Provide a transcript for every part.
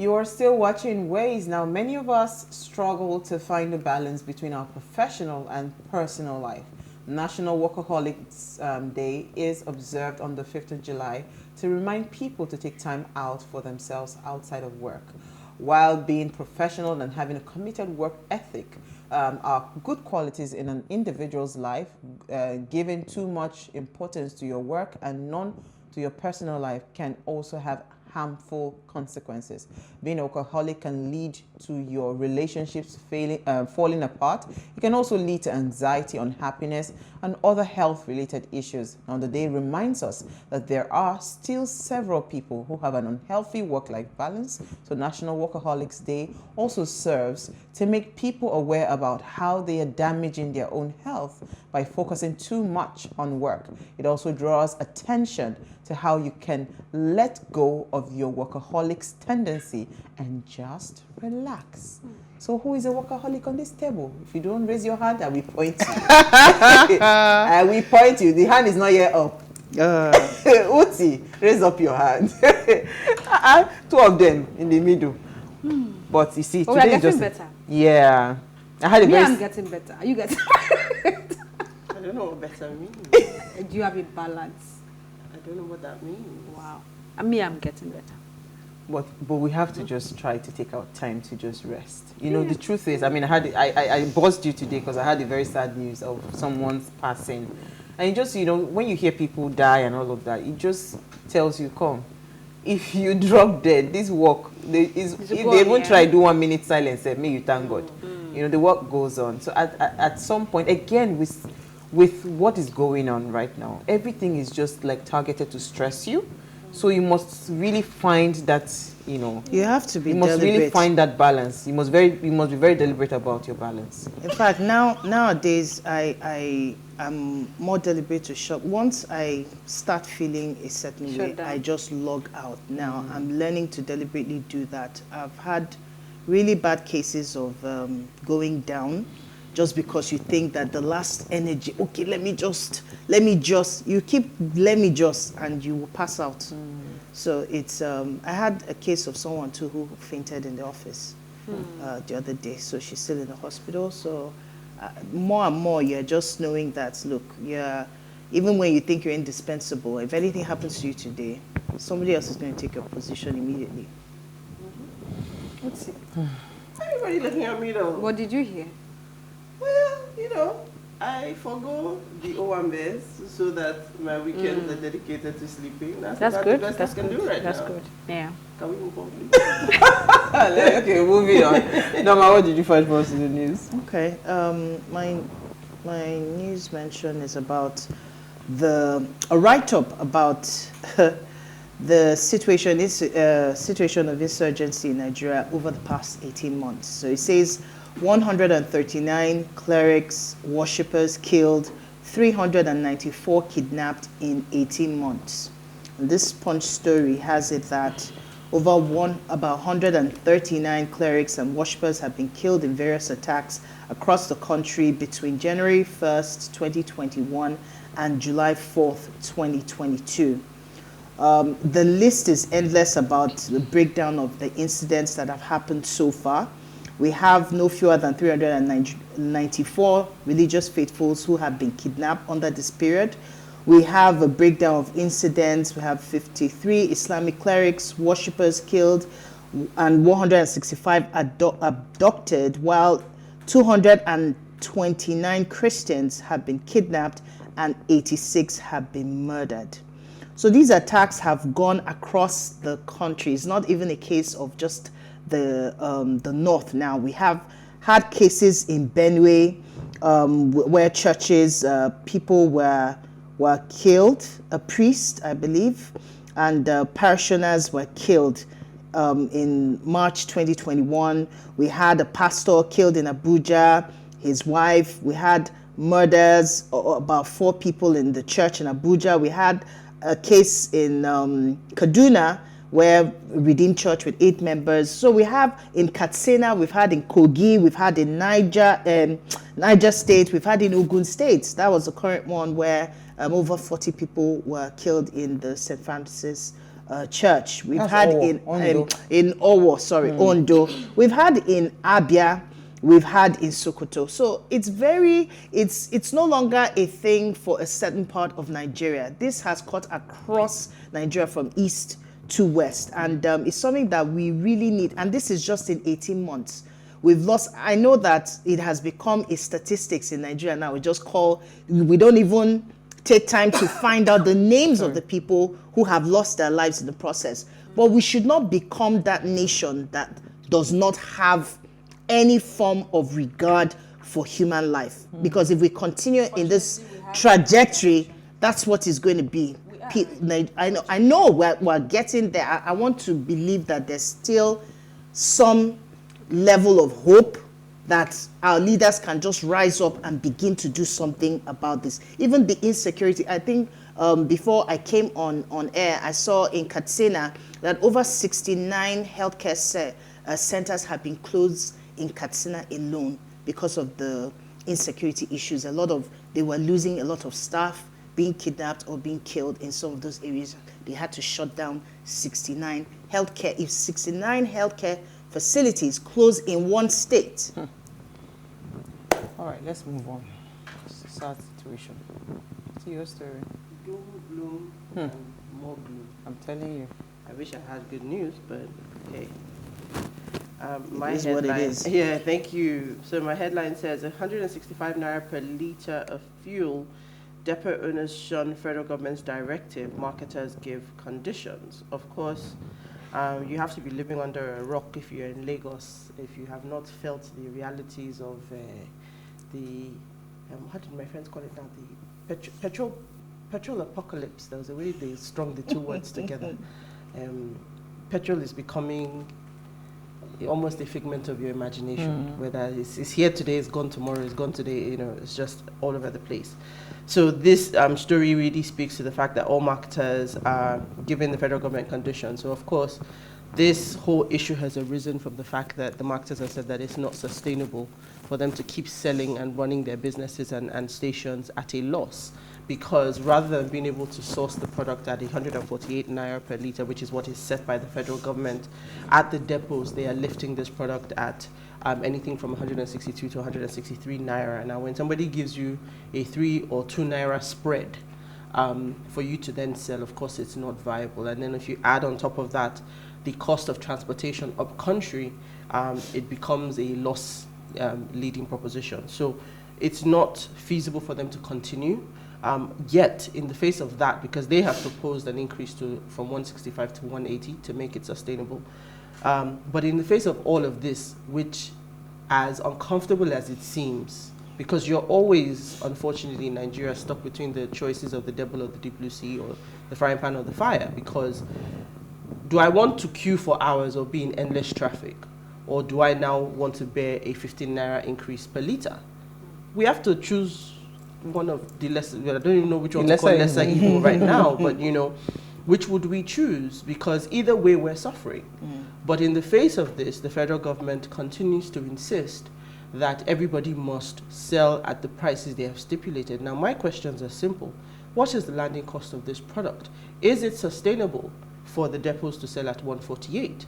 You are still watching Ways. Now, many of us struggle to find a balance between our professional and personal life. National Workaholics Day is observed on the 5th of July to remind people to take time out for themselves outside of work. While being professional and having a committed work ethic are good qualities in an individual's life, giving too much importance to your work and none to your personal life can also have harmful consequences. Being an alcoholic can lead to your relationships falling apart. It can also lead to anxiety, unhappiness, and other health-related issues. Now, the day reminds us that there are still several people who have an unhealthy work-life balance. So National Workaholics Day also serves to make people aware about how they are damaging their own health by focusing too much on work. It also draws attention to how you can let go of your workaholic's tendency and just relax. So who is a workaholic on this table? If you don't raise your hand, I will point you. I will point you. The hand is not yet up. Uti, raise up your hand. Two of them in the middle. But you see, today is just better. Yeah. I'm getting better. Are you getting I don't know what better means. Do you have a balance? I don't know what that means. Wow. I'm getting better. But we have to just try to take our time to just rest. You know, the truth is, I mean, I buzzed you today because I had the very sad news of someone's passing. And it just, you know, when you hear people die and all of that, it just tells you, come, if you drop dead, this work, if they even try to do 1 minute silence, may you thank God. You know, the work goes on. So at some point, again, with what is going on right now, everything is just like targeted to stress you. So you must really find that, you know, you have to be deliberate. Really find that balance. You must be very deliberate about your balance. In fact, nowadays I am more deliberate to shop. Once I start feeling a certain way, I just log out. Now I'm learning to deliberately do that. I've had really bad cases of going down just because you think that the last energy, okay, let me just, you keep, and you will pass out. So it's, I had a case of someone too who fainted in the office the other day. So she's still in the hospital. So more and more, you're just knowing that, look, even when you think you're indispensable, if anything happens to you today, somebody else is going to take your position immediately. Let's see. Everybody looking at me though. What did you hear? Well, you know, I forgo the Owambes so that my weekends are dedicated to sleeping. That's good. The best I can do right now. That's good. Yeah. Can we move on, please? Okay, moving on. Norma, what did you find for us in the news? Okay. My news mention is about a write-up about the situation of insurgency in Nigeria over the past 18 months. So it says 139 clerics, worshippers killed, 394 kidnapped in 18 months. And this Punch story has it that about 139 clerics and worshippers have been killed in various attacks across the country between January 1st, 2021 and July 4th, 2022. The list is endless about the breakdown of the incidents that have happened so far. We have no fewer than 394 religious faithfuls who have been kidnapped under this period. We have a breakdown of incidents. We have 53 Islamic clerics, worshippers killed, and 165 abducted, while 229 Christians have been kidnapped and 86 have been murdered. So these attacks have gone across the country. It's not even a case of just the north now. We have had cases in Benue where churches, people were killed, a priest, I believe, and parishioners were killed in March 2021. We had a pastor killed in Abuja, his wife. We had murders, about 4 people in the church in Abuja. We had a case in Kaduna where Redeemed Church with 8 members. So we have in Katsina, we've had in Kogi, we've had in Niger State, we've had in Ogun State. That was the current one where over 40 people were killed in the St. Francis church. We've That's had Owo, in Owo, Ondo. We've had in Abia. We've had in Sokoto. So it's no longer a thing for a certain part of Nigeria. This has cut across Nigeria from east to west. And it's something that we really need. And this is just in 18 months. We've lost, I know that it has become a statistics in Nigeria now. We don't even take time to find out the names of the people who have lost their lives in the process. But we should not become that nation that does not have any form of regard for human life. Because if we continue in this trajectory, that's what is going to be. I know we're getting there. I want to believe that there's still some level of hope that our leaders can just rise up and begin to do something about this. Even the insecurity, I think before I came on air, I saw in Katsina that over 69 healthcare centers have been closed in Katsina alone because of the insecurity issues. They were losing a lot of staff, being kidnapped or being killed in some of those areas. They had to shut down 69 healthcare. If 69 healthcare facilities close in one state. All right, let's move on. It's a sad situation. What's your story? Doom, gloom, and more gloom. I'm telling you. I wish I had good news, but hey. My is headline, what it is. Yeah, thank you. So my headline says 165 naira per litre of fuel. Depot owners shun federal government's directive. Marketers give conditions. Of course, you have to be living under a rock if you're in Lagos, if you have not felt the realities of how did my friends call it now? The petrol apocalypse. There was a way they strung the two words together. Petrol is becoming almost a figment of your imagination. Whether it's here today, it's gone tomorrow, it's gone today, it's just all over the place. So this story really speaks to the fact that all marketers are given the federal government conditions. So of course, this whole issue has arisen from the fact that the marketers have said that it's not sustainable for them to keep selling and running their businesses and stations at a loss. Because rather than being able to source the product at 148 naira per litre, which is what is set by the federal government, at the depots, they are lifting this product at anything from 162 to 163 naira. Now, when somebody gives you a 3 or 2 naira spread for you to then sell, of course, it's not viable. And then if you add on top of that the cost of transportation up country, it becomes a loss leading proposition. So it's not feasible for them to continue. Yet, in the face of that, because they have proposed an increase from 165 to 180 to make it sustainable, but in the face of all of this, which as uncomfortable as it seems, because you're always, unfortunately, in Nigeria, stuck between the choices of the devil or the deep blue sea, or the frying pan or the fire, because do I want to queue for hours or be in endless traffic, or do I now want to bear a 15 naira increase per litre? We have to choose one of the lesser, I don't even know which one to call lesser evil right now, but which would we choose? Because either way we're suffering. But in the face of this, the federal government continues to insist that everybody must sell at the prices they have stipulated. Now my questions are simple. What is the landing cost of this product? Is it sustainable for the depots to sell at 148?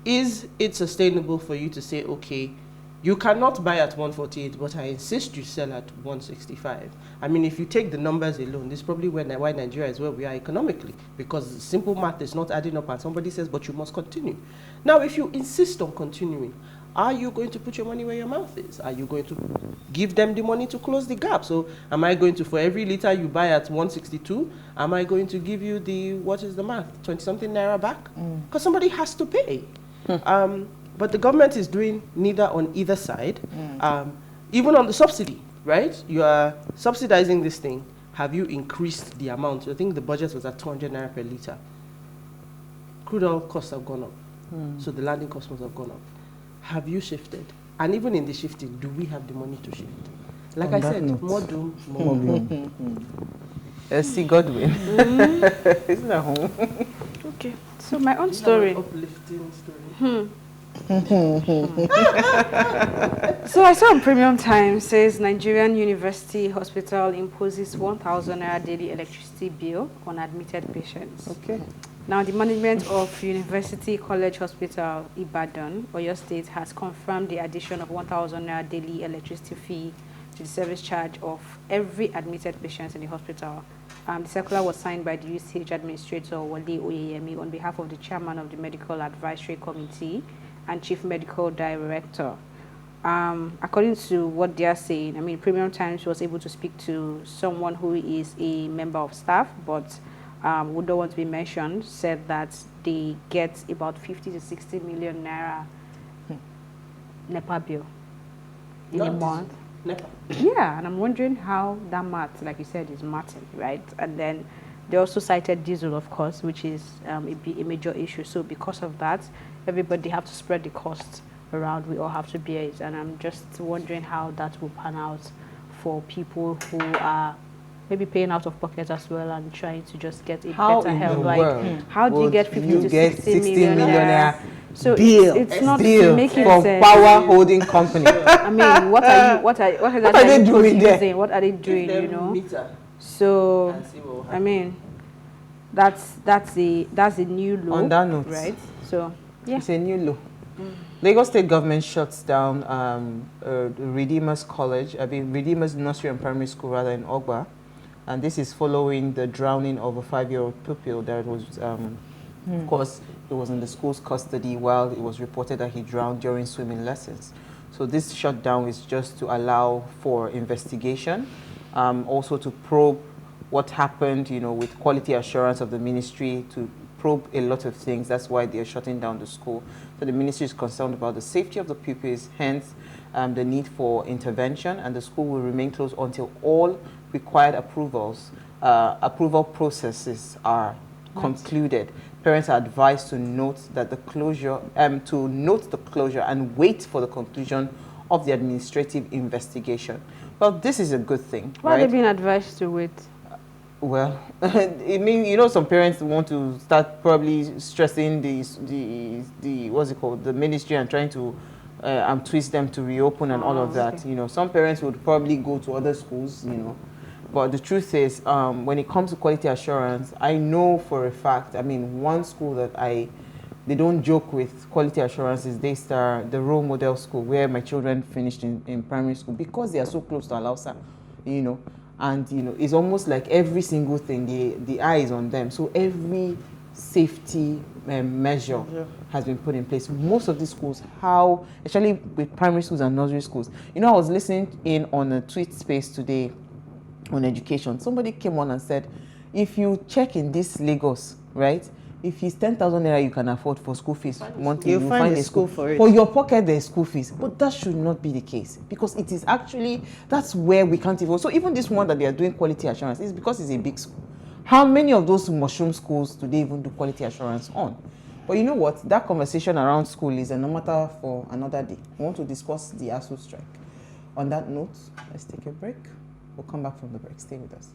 Is it sustainable for you to say, okay, you cannot buy at 148, but I insist you sell at 165. I mean, if you take the numbers alone, this is probably why Nigeria is where we are economically, because simple math is not adding up and somebody says, but you must continue. Now, if you insist on continuing, are you going to put your money where your mouth is? Are you going to give them the money to close the gap? So am I going to, for every litre you buy at 162, am I going to give you the, what is the math, 20-something naira back? Because somebody has to pay. But the government is doing neither on either side. Even on the subsidy, right? You are subsidizing this thing. Have you increased the amount? I think the budget was at 200 naira per litre. Crude oil costs have gone up. So the landing costs must have gone up. Have you shifted? And even in the shifting, do we have the money to shift? Like I said, more doom, more gloom. See Godwin. Isn't that home? Okay. So my own story. Uplifting story. So I saw on Premium Times says Nigerian University Hospital imposes 1,000 naira daily electricity bill on admitted patients. Okay. Now, the management of University College Hospital, Ibadan, Oyo State, has confirmed the addition of 1,000 naira daily electricity fee to the service charge of every admitted patient in the hospital. The circular was signed by the UCH Administrator, Wale Oyeyemi, on behalf of the Chairman of the Medical Advisory Committee and Chief Medical Director. According to what they are saying, I mean, Premium Times was able to speak to someone who is a member of staff, but who don't want to be mentioned, said that they get about 50 to 60 million naira NEPA bill in a month. NEPA. Yeah, and I'm wondering how that math, like you said, is mathing, right? And then they also cited diesel, of course, which is a major issue. So because of that, everybody have to spread the cost around. We all have to bear it. And I'm just wondering how that will pan out for people who are maybe paying out of pocket as well and trying to just get a better health. Like, how do you get 50 to 60 million naira? So it's not making from sense. Power Holding Company. I mean, what are they doing there? What are they doing? You know. So I mean, that's a new law. On that note, right? So yeah, it's a new law. Lagos State government shuts down Redeemers College, Redeemers Nursery and Primary School rather in Ogba, and this is following the drowning of a 5-year-old pupil that was, of course, it was in the school's custody while it was reported that he drowned during swimming lessons. So this shutdown is just to allow for investigation, also to probe what happened, you know, with quality assurance of the ministry, to probe a lot of things. That's why they're shutting down the school. So the ministry is concerned about the safety of the pupils, hence the need for intervention, and the school will remain closed until all required approval processes are concluded. Parents are advised to note that the closure, and wait for the conclusion of the administrative investigation. Well, this is a good thing, why right? are they being advised to wait? Well, I mean, you know, some parents want to start probably stressing the what's it called, the ministry, and trying to twist them to reopen and all of that. Okay. You know, some parents would probably go to other schools, you know. But the truth is, when it comes to quality assurance, I know for a fact, I mean, one school that they don't joke with quality assurance is Daystar, the role model school where my children finished in primary school, because they are so close to Alausa, you know. And, you know, it's almost like every single thing, the eye is on them. So every safety measure has been put in place. Most of these schools, especially with primary schools and nursery schools. You know, I was listening in on a tweet space today on education. Somebody came on and said, if you check in this Lagos, right, if it's 10,000 naira you can afford for school fees monthly, you find a school for it. For your pocket, there's school fees. But that should not be the case, because it is actually, that's where we can't even. So even this one that they are doing quality assurance is because it's a big school. How many of those mushroom schools do they even do quality assurance on? But you know what? That conversation around school is a matter for another day. We want to discuss the ASU strike. On that note, let's take a break. We'll come back from the break. Stay with us.